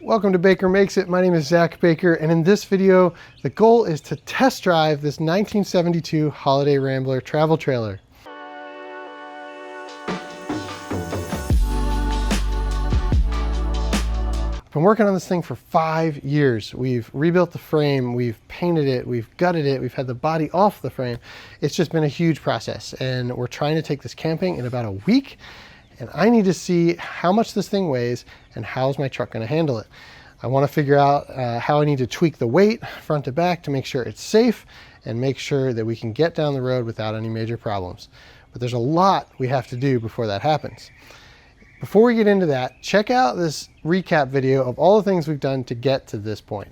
Welcome to Baker Makes It. My name is Zach Baker, and in this video, the goal is to test drive this 1972 Holiday Rambler travel trailer. I've been working on this thing for 5 years. We've rebuilt the frame, we've painted it, we've gutted it, we've had the body off the frame. It's just been a huge process, and we're trying to take this camping in about a week. And I need to see how much this thing weighs and how's my truck going to handle it. I want to figure out how I need to tweak the weight front to back to make sure it's safe and make sure that we can get down the road without any major problems. But there's a lot we have to do before that happens. Before we get into that, check out this recap video of all the things we've done to get to this point.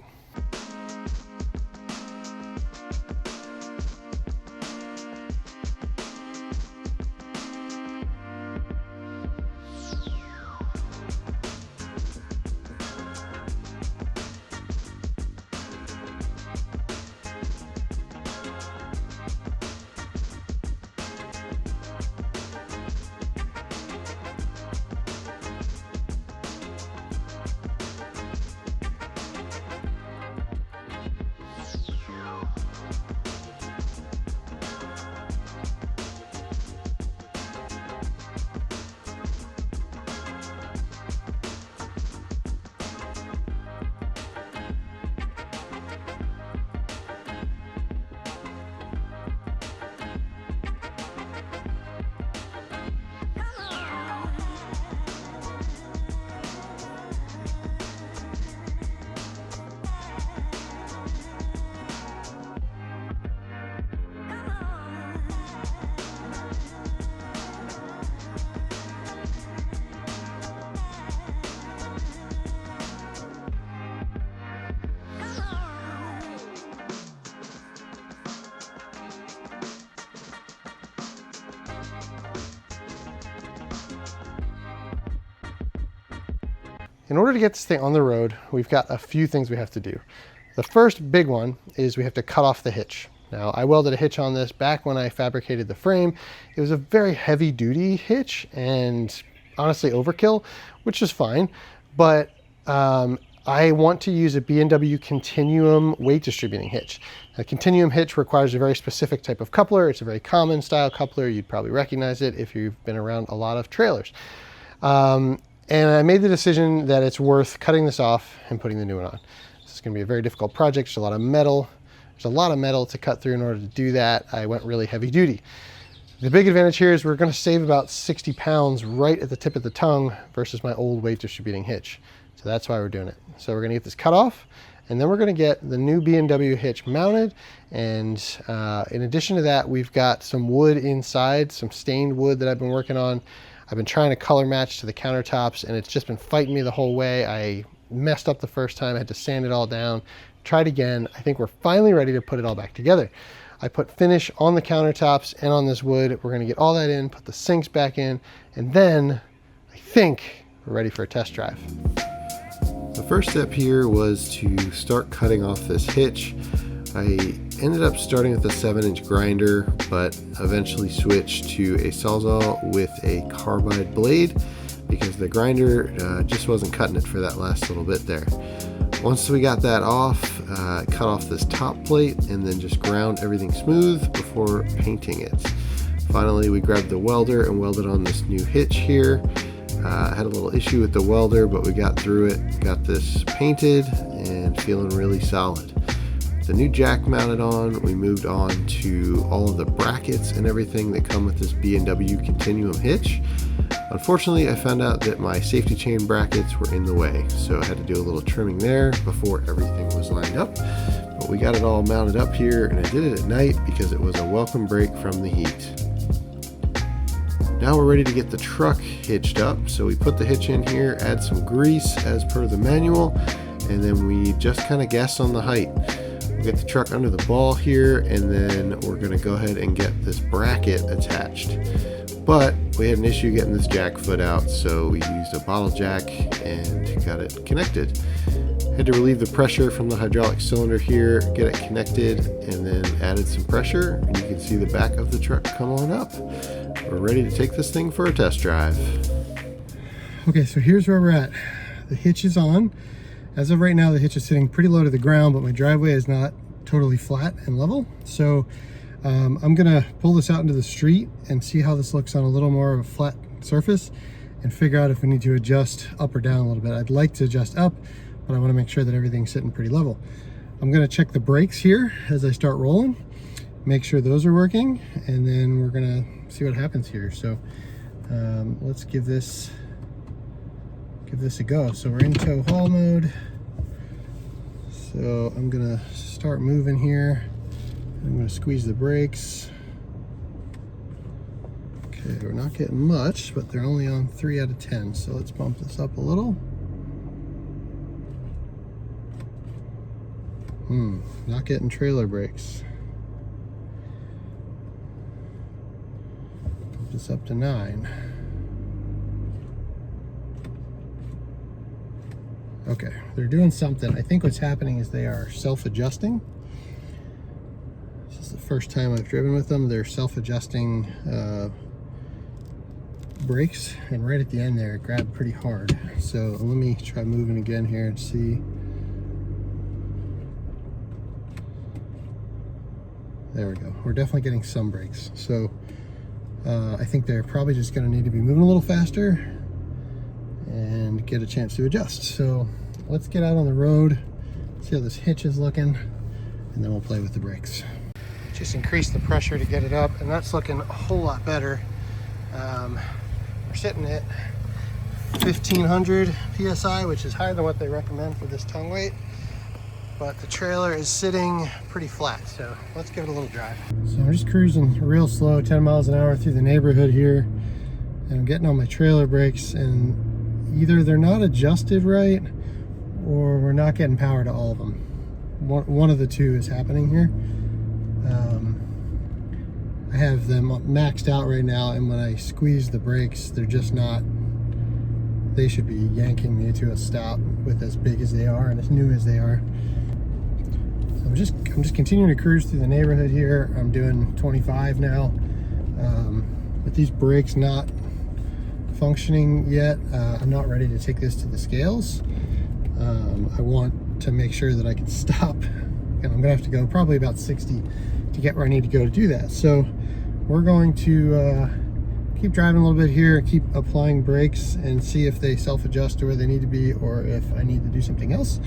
In order to get this thing on the road, we've got a few things we have to do. The first big one is we have to cut off the hitch. Now, I welded a hitch on this back when I fabricated the frame. It was a very heavy duty hitch and honestly overkill, which is fine. But I want to use a B&W Continuum weight distributing hitch. A Continuum hitch requires a very specific type of coupler. It's a very common style coupler. You'd probably recognize it if you've been around a lot of trailers. And I made the decision that it's worth cutting this off and putting the new one on. This is going to be a very difficult project. There's a lot of metal. There's a lot of metal to cut through in order to do that. I went really heavy duty. The big advantage here is we're going to save about 60 pounds right at the tip of the tongue versus my old weight distributing hitch. So that's why we're doing it. So we're going to get this cut off, and then we're going to get the new B&W hitch mounted. And in addition to that, we've got some wood inside, some stained wood that I've been working on. I've been trying to color match to the countertops, and it's just been fighting me the whole way. I messed up the first time. I had to sand it all down, tried again. I think we're finally ready to put it all back together. I put finish on the countertops and on this wood. We're going to get all that in, put the sinks back in, and then I think we're ready for a test drive. The first step here was to start cutting off this hitch. I ended up starting with a 7-inch grinder, but eventually switched to a Sawzall with a carbide blade because the grinder just wasn't cutting it for that last little bit there. Once we got that off, cut off this top plate and then just ground everything smooth before painting it. Finally, we grabbed the welder and welded on this new hitch here. Had a little issue with the welder, but we got through it, got this painted and feeling really solid. The new jack mounted on, we moved on to all of the brackets and everything that come with this B&W Continuum hitch. Unfortunately, I found out that my safety chain brackets were in the way, so I had to do a little trimming there before everything was lined up. But we got it all mounted up here, and I did it at night because it was a welcome break from the heat. Now we're ready to get the truck hitched up, so we put the hitch in here, add some grease as per the manual, and then we just kind of guess on the height. Get the truck under the ball here, and then we're going to go ahead and get this bracket attached. But we had an issue getting this jack foot out, so we used a bottle jack and got it connected. Had to relieve the pressure from the hydraulic cylinder here, get it connected, and then added some pressure, and you can see the back of the truck come on up. We're ready to take this thing for a test drive. Okay, so here's where we're at. The hitch is on, As of right now, the hitch is sitting pretty low to the ground, but my driveway is not totally flat and level. So I'm gonna pull this out into the street and see how this looks on a little more of a flat surface and figure out if we need to adjust up or down a little bit. I'd like to adjust up, but I wanna make sure that everything's sitting pretty level. I'm gonna check the brakes here as I start rolling, make sure those are working, and then we're gonna see what happens here. So let's give this a go. So we're in tow haul mode. So I'm gonna start moving here. I'm gonna squeeze the brakes. Okay, we're not getting much, but they're only on 3 out of 10. So let's bump this up a little. Not getting trailer brakes. Bump this up to 9. Okay, they're doing something. I think what's happening is they are self-adjusting. This is the first time I've driven with them. They're self-adjusting brakes, and right at the end there, it grabbed pretty hard. So let me try moving again here and see. There we go. We're definitely getting some brakes. So I think they're probably just gonna need to be moving a little faster and get a chance to adjust. So let's get out on the road, see how this hitch is looking, and then we'll play with the brakes. Just increase the pressure to get it up, and that's looking a whole lot better. We're sitting at 1500 PSI, which is higher than what they recommend for this tongue weight, but the trailer is sitting pretty flat. So let's give it a little drive. So I'm just cruising real slow, 10 miles an hour through the neighborhood here, and I'm getting on my trailer brakes, and either they're not adjusted right or we're not getting power to all of them. One of the two is happening here. I have them maxed out right now, and when I squeeze the brakes, they're just not, they should be yanking me to a stop with as big as they are and as new as they are. So I'm just continuing to cruise through the neighborhood here. I'm doing 25 now. With these brakes not functioning yet, I'm not ready to take this to the scales. I want to make sure that I can stop, and I'm gonna have to go probably about 60 to get where I need to go to do that. So we're going to keep driving a little bit here, keep applying brakes, and see if they self-adjust to where they need to be, or if I need to do something else,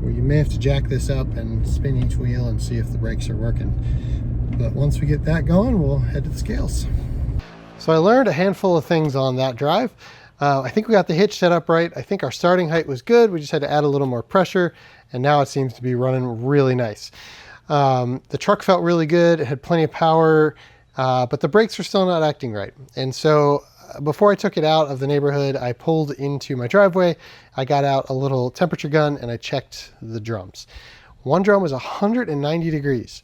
or you may have to jack this up and spin each wheel and see if the brakes are working. But once we get that going, we'll head to the scales. So I learned a handful of things on that drive. I think we got the hitch set up right. I think our starting height was good. We just had to add a little more pressure, and now it seems to be running really nice. The truck felt really good. It had plenty of power, but the brakes were still not acting right. And so before I took it out of the neighborhood, I pulled into my driveway. I got out a little temperature gun and I checked the drums. One drum was 190 degrees.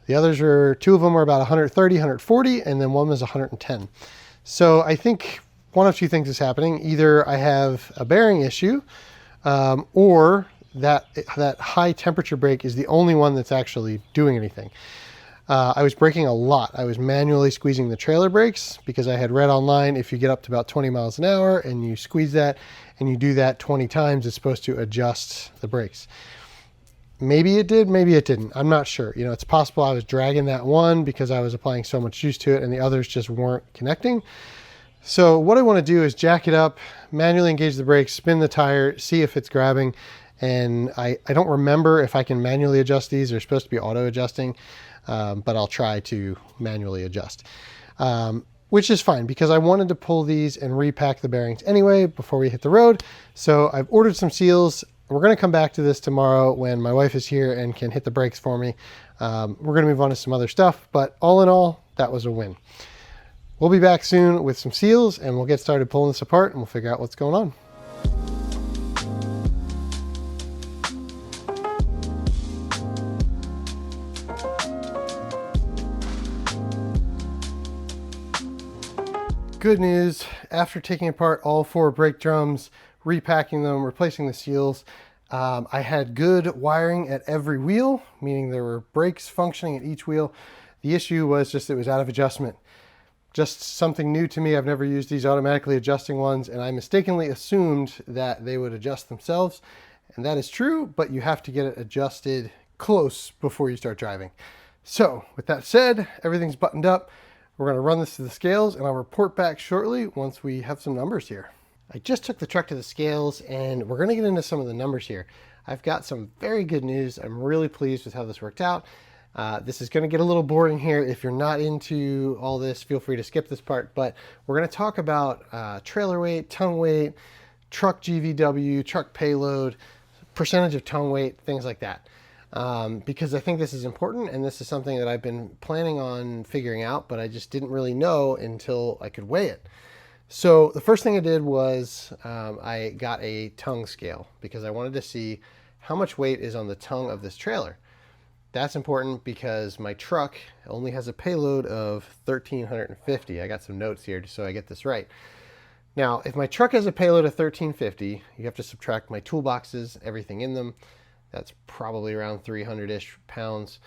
The others were, 2 of them were about 130, 140, and then one was 110. So I think one of 2 things is happening. Either I have a bearing issue, or that high temperature brake is the only one that's actually doing anything. I was braking a lot. I was manually squeezing the trailer brakes because I had read online, if you get up to about 20 miles an hour and you squeeze that and you do that 20 times, it's supposed to adjust the brakes. Maybe it did, maybe it didn't. I'm not sure. You know, it's possible I was dragging that one because I was applying so much juice to it and the others just weren't connecting. So what I want to do is jack it up, manually engage the brakes, spin the tire, see if it's grabbing. And I don't remember if I can manually adjust these. They're supposed to be auto adjusting, but I'll try to manually adjust, which is fine because I wanted to pull these and repack the bearings anyway before we hit the road. So I've ordered some seals. We're going to come back to this tomorrow when my wife is here and can hit the brakes for me. We're going to move on to some other stuff, but all in all, that was a win. We'll be back soon with some seals and we'll get started pulling this apart and we'll figure out what's going on. Good news, after taking apart all 4 brake drums, repacking them, replacing the seals, I had good wiring at every wheel, meaning there were brakes functioning at each wheel. The issue was just it was out of adjustment. Just something new to me. I've never used these automatically adjusting ones, and I mistakenly assumed that they would adjust themselves. And that is true, but you have to get it adjusted close before you start driving. So with that said, everything's buttoned up. We're gonna run this to the scales and I'll report back shortly once we have some numbers here. I just took the truck to the scales and we're gonna get into some of the numbers here. I've got some very good news. I'm really pleased with how this worked out. This is gonna get a little boring here. If you're not into all this, feel free to skip this part, but we're gonna talk about trailer weight, tongue weight, truck GVW, truck payload, percentage of tongue weight, things like that. Because I think this is important and this is something that I've been planning on figuring out, but I just didn't really know until I could weigh it. So the first thing I did was I got a tongue scale because I wanted to see how much weight is on the tongue of this trailer. That's important because my truck only has a payload of 1,350. I got some notes here just so I get this right. Now, if my truck has a payload of 1,350, you have to subtract my toolboxes, everything in them. That's probably around 300-ish pounds,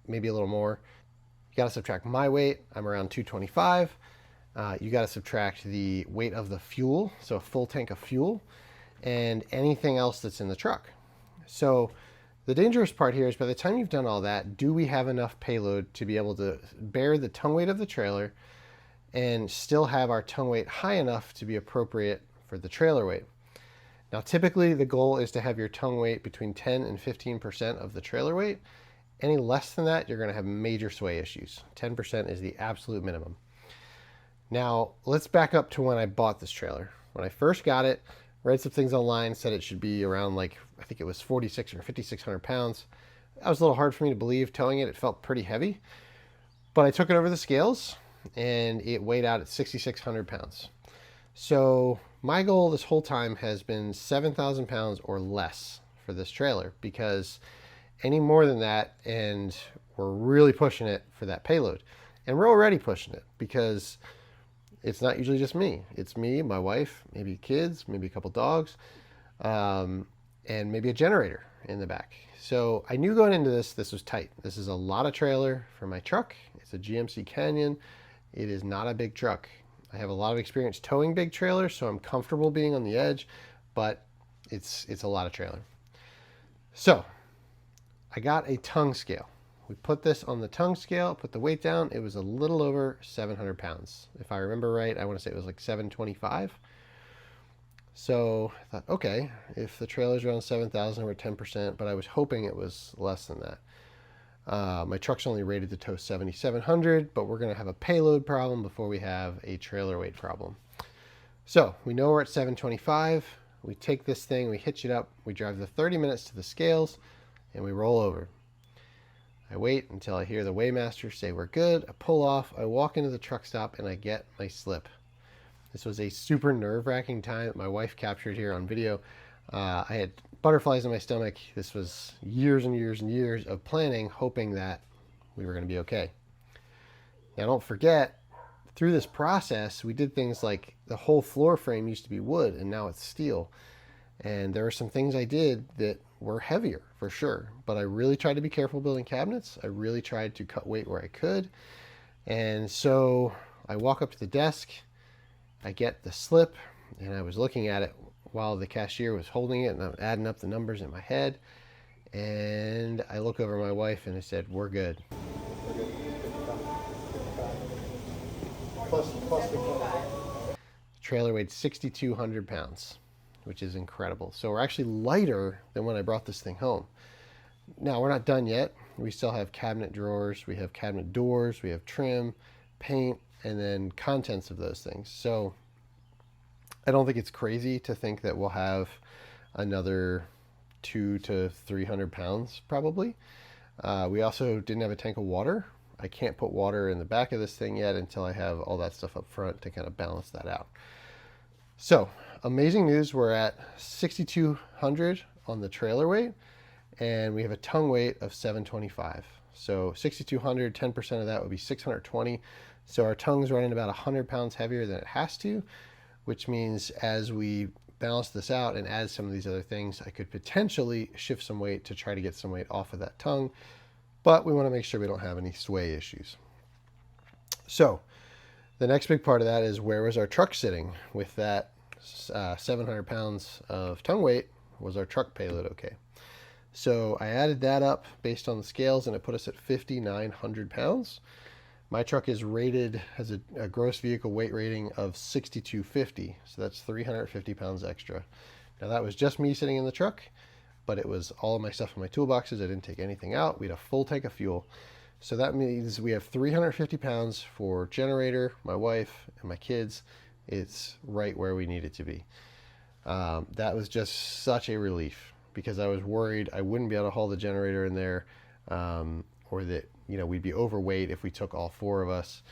maybe a little more. You got to subtract my weight. I'm around 225. You got to subtract the weight of the fuel, so a full tank of fuel, and anything else that's in the truck. So the dangerous part here is by the time you've done all that, do we have enough payload to be able to bear the tongue weight of the trailer and still have our tongue weight high enough to be appropriate for the trailer weight? Now, typically the goal is to have your tongue weight between 10 and 15% of the trailer weight. Any less than that, you're going to have major sway issues. 10% is the absolute minimum. Now, let's back up to when I bought this trailer. When I first got it, read some things online, said it should be around I think it was 4,600 or 5,600 pounds. That was a little hard for me to believe towing it. It felt pretty heavy. But I took it over the scales and it weighed out at 6,600 pounds. So my goal this whole time has been 7,000 pounds or less for this trailer, because any more than that and we're really pushing it for that payload. And we're already pushing it because it's not usually just me. It's me, my wife, maybe kids, maybe a couple dogs, and maybe a generator in the back. So I knew going into this was tight. This is a lot of trailer for my truck. It's a GMC Canyon. It is not a big truck. I have a lot of experience towing big trailers, so I'm comfortable being on the edge, but it's a lot of trailer. So I got a tongue scale. We put this on the tongue scale, put the weight down. It was a little over 700 pounds. If I remember right, I want to say it was like 725. So I thought, okay, if the trailer's around 7,000, we're 10%, but I was hoping it was less than that. My truck's only rated to tow 7,700, but we're going to have a payload problem before we have a trailer weight problem. So we know we're at 725. We take this thing, we hitch it up, we drive the 30 minutes to the scales, and we roll over. I wait until I hear the weighmaster say we're good. I pull off, I walk into the truck stop, and I get my slip. This was a super nerve-wracking time that my wife captured here on video. I had butterflies in my stomach. This was years and years and years of planning, hoping that we were going to be okay. Now, don't forget, through this process, we did things like the whole floor frame used to be wood, and now it's steel. And there were some things I did that were heavier, for sure. But I really tried to be careful building cabinets. I really tried to cut weight where I could. And so I walk up to the desk, I get the slip, and I was looking at it while the cashier was holding it, and I'm adding up the numbers in my head. And I look over at my wife and I said, we're good. Plus the trailer weighed 6,200 pounds, which is incredible. So we're actually lighter than when I brought this thing home. Now, we're not done yet. We still have cabinet drawers, we have cabinet doors, we have trim, paint, and then contents of those things. So I don't think it's crazy to think that we'll have another 200 to 300 pounds probably. We also didn't have a tank of water. I can't put water in the back of this thing yet until I have all that stuff up front to kind of balance that out. So amazing news, we're at 6,200 on the trailer weight, and we have a tongue weight of 725. So 6,200, 10% of that would be 620. So our tongue's running about 100 pounds heavier than it has to, which means as we balance this out and add some of these other things, I could potentially shift some weight to try to get some weight off of that tongue, but we want to make sure we don't have any sway issues. So the next big part of that is, where was our truck sitting with that 700 pounds of tongue weight? was our truck payload okay? So I added that up based on the scales, and it put us at 5,900 pounds. My truck is rated, has a gross vehicle weight rating of 6,250, so that's 350 pounds extra. Now that was just me sitting in the truck, but it was all of my stuff in my toolboxes. I didn't take anything out. We had a full tank of fuel. So that means we have 350 pounds for generator, my wife, and my kids. It's right where we need it to be. That was just such a relief, because I was worried I wouldn't be able to haul the generator in there, or that, you know, we'd be overweight if we took all 4 of us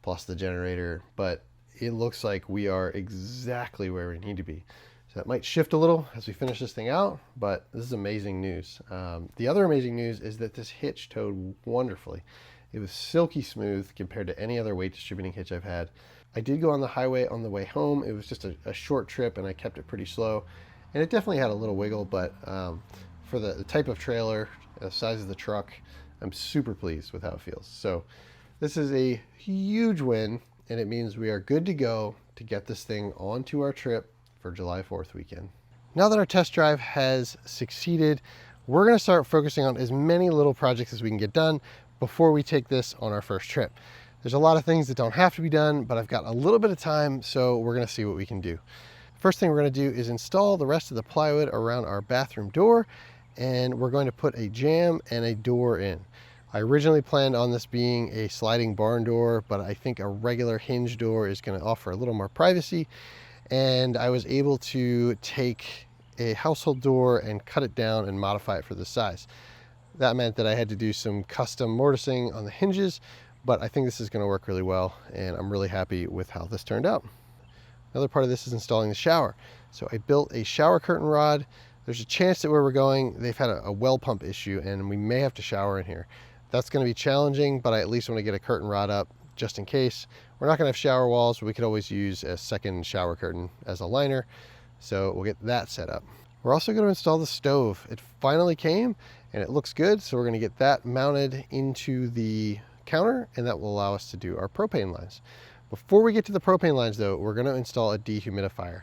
plus the generator. But it looks like we are exactly where we need to be. So that might shift a little as we finish this thing out, but this is amazing news. The other amazing news is that this hitch towed wonderfully. It was silky smooth compared to any other weight distributing hitch I've had. I did go on the highway on the way home. It was just a short trip, and I kept it pretty slow. And it definitely had a little wiggle, but for the type of trailer, the size of the truck, I'm super pleased with how it feels. So this is a huge win, and it means we are good to go to get this thing onto our trip for July 4th weekend. Now that our test drive has succeeded, we're going to start focusing on as many little projects as we can get done before we take this on our first trip. There's a lot of things that don't have to be done, but I've got a little bit of time, so we're going to see what we can do. First thing we're going to do is install the rest of the plywood around our bathroom door, and we're going to put a jamb and a door in. I originally planned on this being a sliding barn door, but I think a regular hinge door is going to offer a little more privacy. And I was able to take a household door and cut it down and modify it for this size. That meant that I had to do some custom mortising on the hinges, but I think this is going to work really well, and I'm really happy with how this turned out. Another part of this is installing the shower. So I built a shower curtain rod. There's a chance that where we're going, they've had a well pump issue, and we may have to shower in here. That's going to be challenging, but I at least want to get a curtain rod up just in case. We're not going to have shower walls, but we could always use a second shower curtain as a liner. So we'll get that set up. We're also going to install the stove. It finally came and it looks good. So we're going to get that mounted into the counter, and that will allow us to do our propane lines. Before we get to the propane lines though, we're going to install a dehumidifier.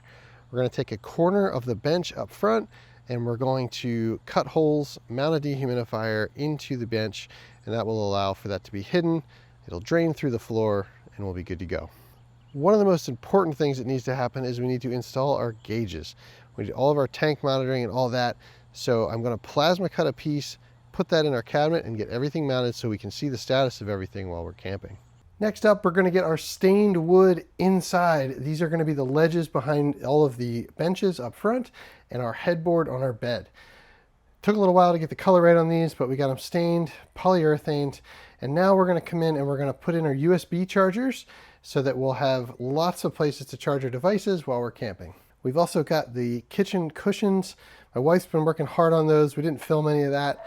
We're going to take a corner of the bench up front, and we're going to cut holes, mount a dehumidifier into the bench, and that will allow for that to be hidden. It'll drain through the floor, and we'll be good to go. One of the most important things that needs to happen is we need to install our gauges. We need all of our tank monitoring and all that. So I'm going to plasma cut a piece, put that in our cabinet, and get everything mounted so we can see the status of everything while we're camping. Next up, we're going to get our stained wood inside. These are going to be the ledges behind all of the benches up front and our headboard on our bed. Took a little while to get the color right on these, but we got them stained, polyurethaned, and now we're going to come in and we're going to put in our USB chargers so that we'll have lots of places to charge our devices while we're camping. We've also got the kitchen cushions. My wife's been working hard on those. We didn't film any of that,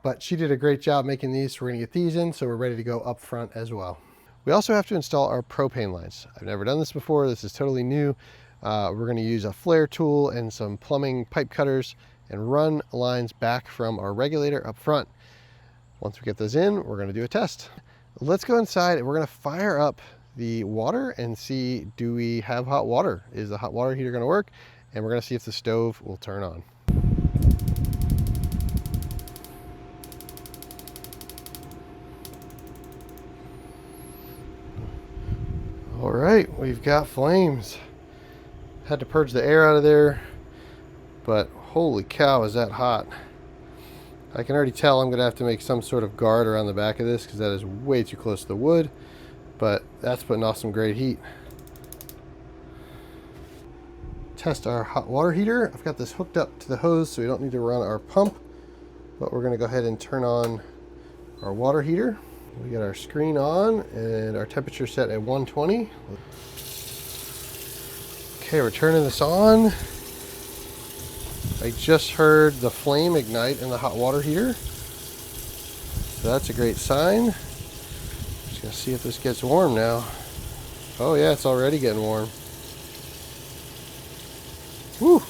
but she did a great job making these. So we're going to get these in, so we're ready to go up front as well. We also have to install our propane lines. I've never done this before. This is totally new. We're going to use a flare tool and some plumbing pipe cutters and run lines back from our regulator up front. Once we get those in, we're going to do a test. Let's go inside and we're going to fire up the water and see, do we have hot water? Is the hot water heater going to work? And we're going to see if the stove will turn on. All right, we've got flames. Had to purge the air out of there, but holy cow, is that hot. I can already tell I'm going to have to make some sort of guard around the back of this because that is way too close to the wood, but that's putting off some great heat. Test our hot water heater. I've got this hooked up to the hose so we don't need to run our pump, but we're going to go ahead and turn on our water heater. We got our screen on and our temperature set at 120. Okay, we're turning this on. I just heard the flame ignite in the hot water heater. So that's a great sign. Just gonna see if this gets warm now. Oh yeah, it's already getting warm. Woo!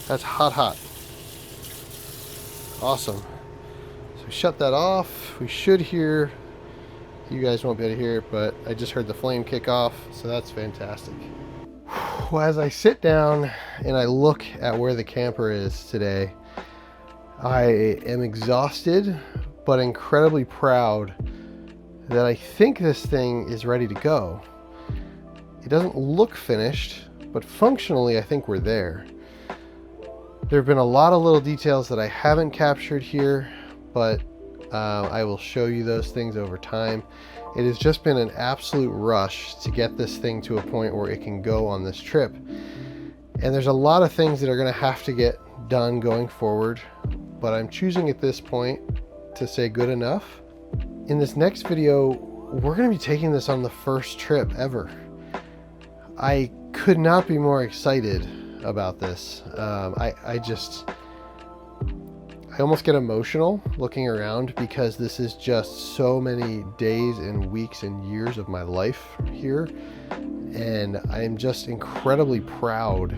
That's hot, hot. Awesome. So shut that off. We should hear, you guys won't be able to hear it, but I just heard the flame kick off, so that's fantastic. as I sit down and I look at where the camper is today, I am exhausted, but incredibly proud that I think this thing is ready to go. It doesn't look finished, but functionally I think we're there. There have been a lot of little details that I haven't captured here, but I will show you those things over time. It has just been an absolute rush to get this thing to a point where it can go on this trip. And there's a lot of things that are going to have to get done going forward, but I'm choosing at this point to say good enough. In this next video, we're going to be taking this on the first trip ever. I could not be more excited about this. I almost get emotional looking around because this is just so many days and weeks and years of my life here. And I'm just incredibly proud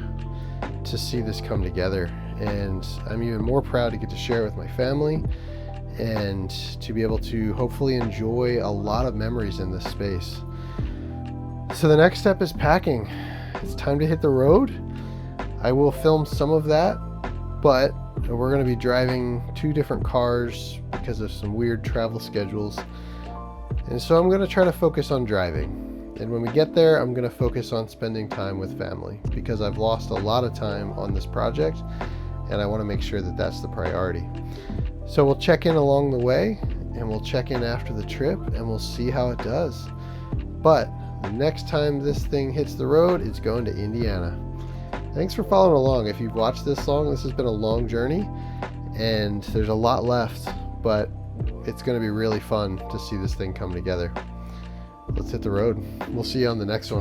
to see this come together. And I'm even more proud to get to share it with my family and to be able to hopefully enjoy a lot of memories in this space. So the next step is packing. It's time to hit the road. I will film some of that, but we're going to be driving 2 different cars because of some weird travel schedules. And so I'm going to try to focus on driving. And when we get there, I'm going to focus on spending time with family because I've lost a lot of time on this project and I want to make sure that that's the priority. So we'll check in along the way and we'll check in after the trip and we'll see how it does. But the next time this thing hits the road, it's going to Indiana. Thanks for following along. If you've watched this long, this has been a long journey and there's a lot left, but it's going to be really fun to see this thing come together. Let's hit the road. We'll see you on the next one.